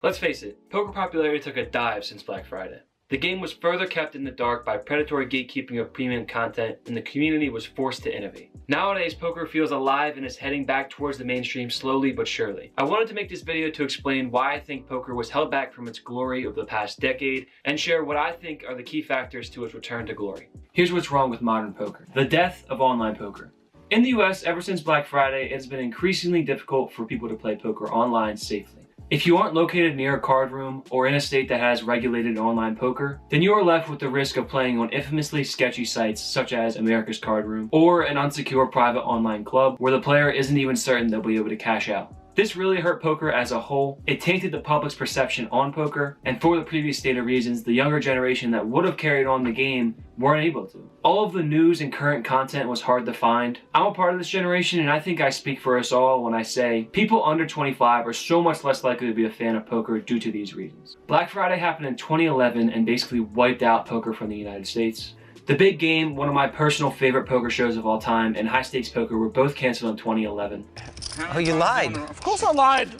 Let's face it, poker popularity took a dive since Black Friday. The game was further kept in the dark by predatory gatekeeping of premium content, and the community was forced to innovate. Nowadays, poker feels alive and is heading back towards the mainstream slowly but surely. I wanted to make this video to explain why I think poker was held back from its glory over the past decade, and share what I think are the key factors to its return to glory. Here's what's wrong with modern poker. The death of online poker. In the US, ever since Black Friday, it's been increasingly difficult for people to play poker online safely. If you aren't located near a card room or in a state that has regulated online poker, then you are left with the risk of playing on infamously sketchy sites such as America's Card Room or an unsecure private online club where the player isn't even certain they'll be able to cash out. This really hurt poker as a whole. It tainted the public's perception on poker, and for the previous stated reasons, the younger generation that would have carried on the game weren't able to. All of the news and current content was hard to find. I'm a part of this generation, and I think I speak for us all when I say people under 25 are so much less likely to be a fan of poker due to these reasons. Black Friday happened in 2011 and basically wiped out poker from the United States. The Big Game, one of my personal favorite poker shows of all time, and High Stakes Poker were both canceled in 2011. Oh, you lied. Of course I lied.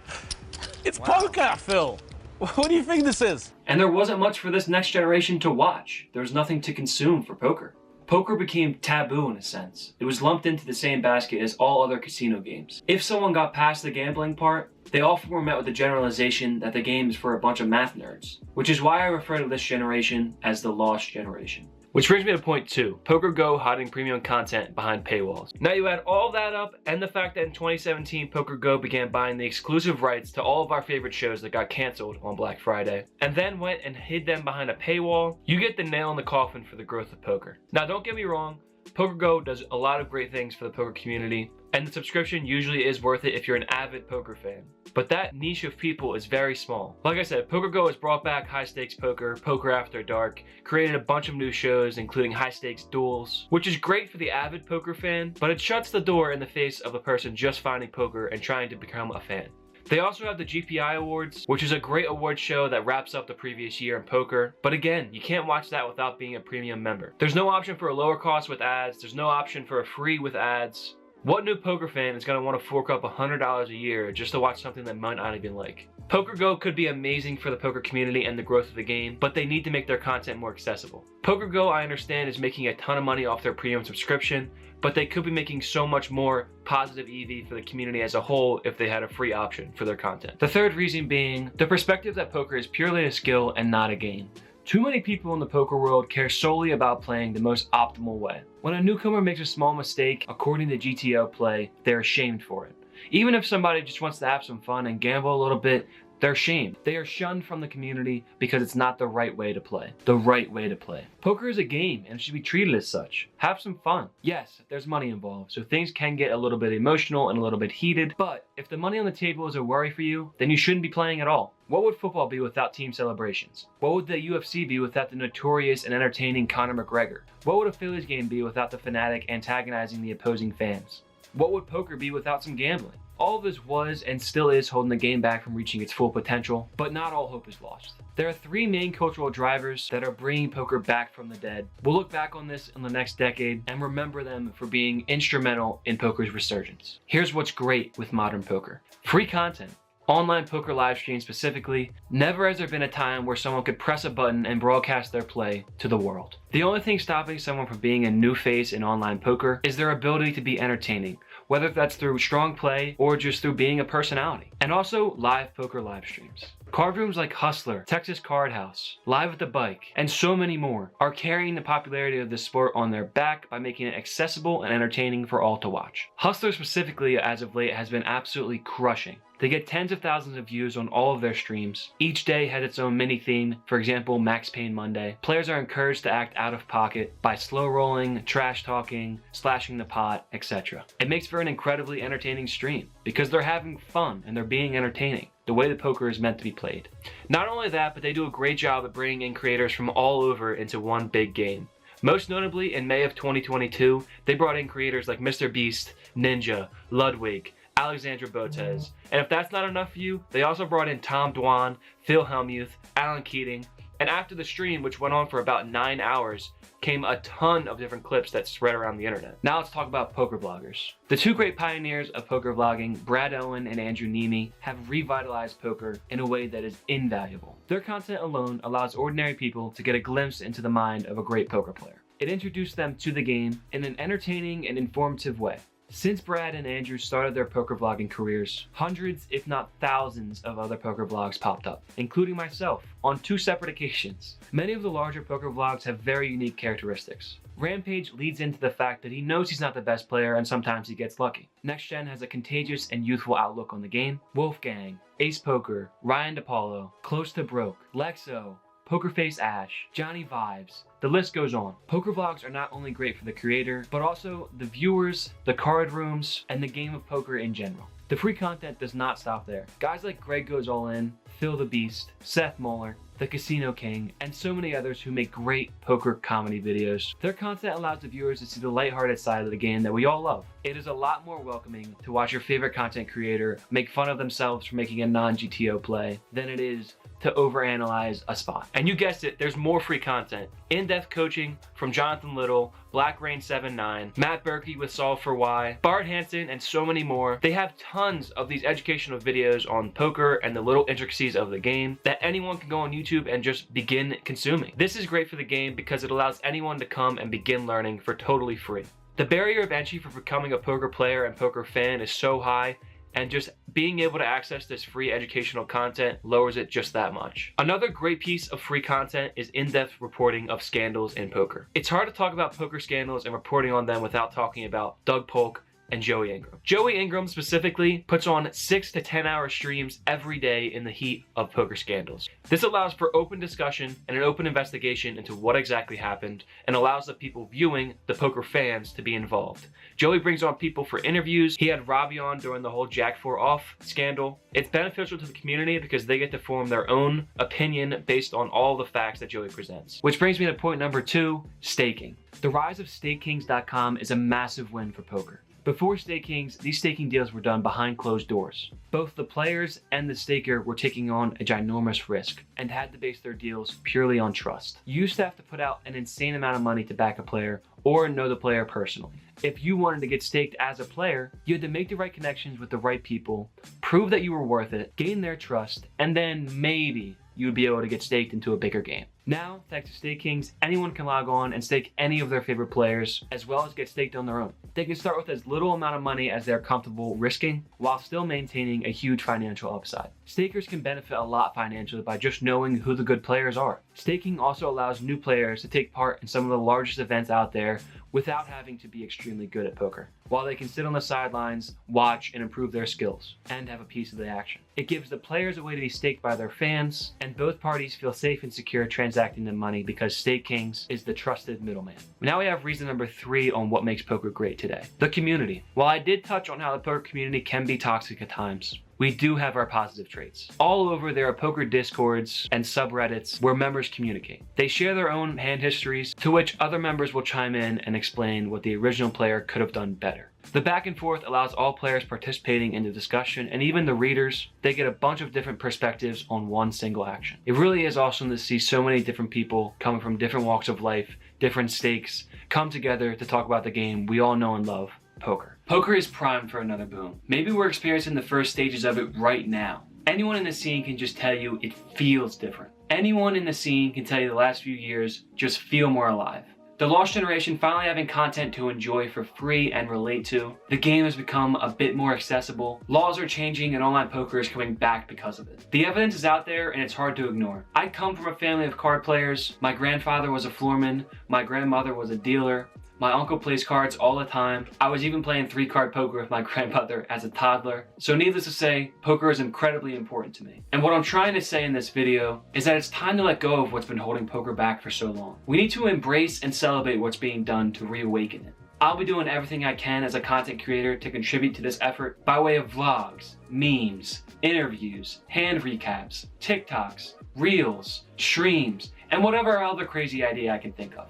It's poker, Phil. What do you think this is? And there wasn't much for this next generation to watch. There was nothing to consume for poker. Poker became taboo in a sense. It was lumped into the same basket as all other casino games. If someone got past the gambling part, they often were met with the generalization that the game is for a bunch of math nerds, which is why I refer to this generation as the lost generation. Which brings me to point 2, PokerGO hiding premium content behind paywalls. Now you add all that up and the fact that in 2017 PokerGO began buying the exclusive rights to all of our favorite shows that got canceled on Black Friday, and then went and hid them behind a paywall, you get the nail in the coffin for the growth of poker. Now don't get me wrong, PokerGO does a lot of great things for the poker community, and the subscription usually is worth it if you're an avid poker fan. But that niche of people is very small. Like I said, PokerGO has brought back high stakes poker, poker after dark, created a bunch of new shows including high stakes duels, which is great for the avid poker fan, but it shuts the door in the face of a person just finding poker and trying to become a fan. They also have the GPI Awards, which is a great award show that wraps up the previous year in poker. But again, you can't watch that without being a premium member. There's no option for a lower cost with ads. There's no option for a free with ads. What new poker fan is going to want to fork up $100 a year just to watch something that might not even like? PokerGO could be amazing for the poker community and the growth of the game, but they need to make their content more accessible. PokerGO, I understand, is making a ton of money off their premium subscription, but they could be making so much more positive EV for the community as a whole if they had a free option for their content. The third reason being the perspective that poker is purely a skill and not a game. Too many people in the poker world care solely about playing the most optimal way. When a newcomer makes a small mistake, according to GTO play, they're ashamed for it. Even if somebody just wants to have some fun and gamble a little bit, they're shamed. They are shunned from the community because it's not the right way to play. The right way to play. Poker is a game and it should be treated as such. Have some fun. Yes, there's money involved, so things can get a little bit emotional and a little bit heated, but if the money on the table is a worry for you, then you shouldn't be playing at all. What would football be without team celebrations? What would the UFC be without the notorious and entertaining Conor McGregor? What would a Phillies game be without the fanatic antagonizing the opposing fans? What would poker be without some gambling? All of this was and still is holding the game back from reaching its full potential, but not all hope is lost. There are 3 main cultural drivers that are bringing poker back from the dead. We'll look back on this in the next decade and remember them for being instrumental in poker's resurgence. Here's what's great with modern poker. Free content. Online poker live streams specifically, never has there been a time where someone could press a button and broadcast their play to the world. The only thing stopping someone from being a new face in online poker is their ability to be entertaining, whether that's through strong play or just through being a personality. And also live poker live streams. Card rooms like Hustler, Texas Card House, Live at the Bike, and so many more are carrying the popularity of this sport on their back by making it accessible and entertaining for all to watch. Hustler specifically, as of late, has been absolutely crushing. They get tens of thousands of views on all of their streams. Each day has its own mini theme, for example, Max Payne Monday. Players are encouraged to act out of pocket by slow rolling, trash talking, slashing the pot, etc. It makes for an incredibly entertaining stream because they're having fun and they're being entertaining, the way the poker is meant to be played. Not only that, but they do a great job of bringing in creators from all over into one big game. Most notably, in May of 2022, they brought in creators like Mr. Beast, Ninja, Ludwig, Alexandra Botez. And if that's not enough for you, they also brought in Tom Dwan, Phil Hellmuth, Alan Keating, And after the stream, which went on for about 9 hours, came a ton of different clips that spread around the internet. Now let's talk about poker vloggers. The two great pioneers of poker vlogging, Brad Owen and Andrew Neeme, have revitalized poker in a way that is invaluable. Their content alone allows ordinary people to get a glimpse into the mind of a great poker player. It introduced them to the game in an entertaining and informative way. Since Brad and Andrew started their poker vlogging careers, hundreds, if not thousands, of other poker vlogs popped up, including myself, on 2 separate occasions. Many of the larger poker vlogs have very unique characteristics. Rampage leads into the fact that he knows he's not the best player and sometimes he gets lucky. Next Gen has a contagious and youthful outlook on the game. Wolfgang, Ace Poker, Ryan DePaulo, Close to Broke, Lexo, Pokerface Ash, Johnny Vibes, the list goes on. Poker vlogs are not only great for the creator, but also the viewers, the card rooms, and the game of poker in general. The free content does not stop there. Guys like Greg Goes All In, Phil the Beast, Seth Muller, the Casino King, and so many others who make great poker comedy videos. Their content allows the viewers to see the lighthearted side of the game that we all love. It is a lot more welcoming to watch your favorite content creator make fun of themselves for making a non-GTO play than it is to overanalyze a spot. And you guessed it, there's more free content. In-depth coaching from Jonathan Little, Black Rain 79, Matt Berkey with Solve for Why, Bart Hansen, and so many more. They have tons of these educational videos on poker and the little intricacies of the game that anyone can go on YouTube and just begin consuming. This is great for the game because it allows anyone to come and begin learning for totally free. The barrier of entry for becoming a poker player and poker fan is so high, and just being able to access this free educational content lowers it just that much. Another great piece of free content is in-depth reporting of scandals in poker. It's hard to talk about poker scandals and reporting on them without talking about Doug Polk and Joey Ingram. Joey Ingram specifically puts on 6 to 10 hour streams every day in the heat of poker scandals. This allows for open discussion and an open investigation into what exactly happened and allows the people viewing, the poker fans, to be involved. Joey brings on people for interviews. He had Robbie on during the whole Jack 4 off scandal. It's beneficial to the community because they get to form their own opinion based on all the facts that Joey presents. Which brings me to point number 2, staking. The rise of StakeKings.com is a massive win for poker. Before StakeKings, these staking deals were done behind closed doors. Both the players and the staker were taking on a ginormous risk and had to base their deals purely on trust. You used to have to put out an insane amount of money to back a player or know the player personally. If you wanted to get staked as a player, you had to make the right connections with the right people, prove that you were worth it, gain their trust, and then maybe you would be able to get staked into a bigger game. Now, thanks to StakeKings, anyone can log on and stake any of their favorite players, as well as get staked on their own. They can start with as little amount of money as they're comfortable risking, while still maintaining a huge financial upside. Stakers can benefit a lot financially by just knowing who the good players are. Staking also allows new players to take part in some of the largest events out there without having to be extremely good at poker, while they can sit on the sidelines, watch, and improve their skills, and have a piece of the action. It gives the players a way to be staked by their fans, and both parties feel safe and secure transacting the money because StakeKings is the trusted middleman. Now we have reason number 3 on what makes poker great today. The community. While I did touch on how the poker community can be toxic at times, we do have our positive traits. All over there are poker discords and subreddits where members communicate. They share their own hand histories to which other members will chime in and explain what the original player could have done better. The back and forth allows all players participating in the discussion, and even the readers, they get a bunch of different perspectives on one single action. It really is awesome to see so many different people coming from different walks of life, different stakes, come together to talk about the game we all know and love, poker. Poker is primed for another boom. Maybe we're experiencing the first stages of it right now. Anyone in the scene can just tell you it feels different. Anyone in the scene can tell you the last few years just feel more alive. The Lost Generation finally having content to enjoy for free and relate to. The game has become a bit more accessible. Laws are changing and online poker is coming back because of it. The evidence is out there and it's hard to ignore. I come from a family of card players. My grandfather was a floorman. My grandmother was a dealer. My uncle plays cards all the time. I was even playing 3-card poker with my grandmother as a toddler. So needless to say, poker is incredibly important to me. And what I'm trying to say in this video is that it's time to let go of what's been holding poker back for so long. We need to embrace and celebrate what's being done to reawaken it. I'll be doing everything I can as a content creator to contribute to this effort by way of vlogs, memes, interviews, hand recaps, TikToks, reels, streams, and whatever other crazy idea I can think of.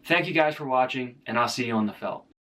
Thank you guys for watching, and I'll see you on the felt.